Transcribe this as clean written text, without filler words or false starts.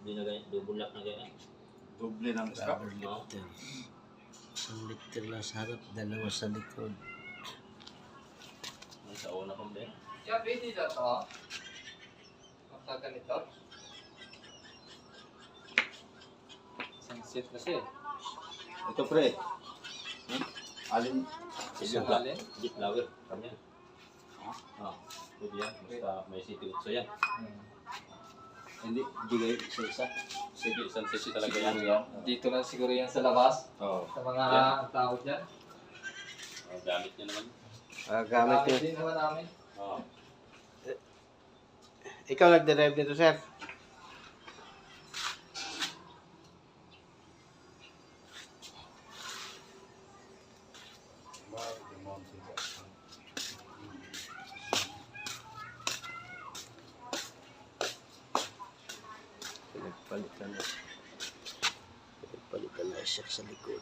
Hindi na ganyan, double lock na ganyan. Doble ng strap. Rubber lifter. Isang lifter lang sa harap, dalawa sa likod. Ang sa una kong din. Yeah, pwede na to. Kapag ganito. Isang set kasi. Ito pre. Alin? Silver black. Deep flower. Kanya. Pwede yan. Basta may city utso yan. Hindi, bigay sa isa. Sige, isang sesi talaga Siguro yan. Dito lang siguro yan sa labas. Oo. Sa mga tao dyan. Gamit niya naman. Gamit Gamit yun. din naman namin. Ikaw nagde-drive nito, sir? Pinagpalitan na siya sa likod.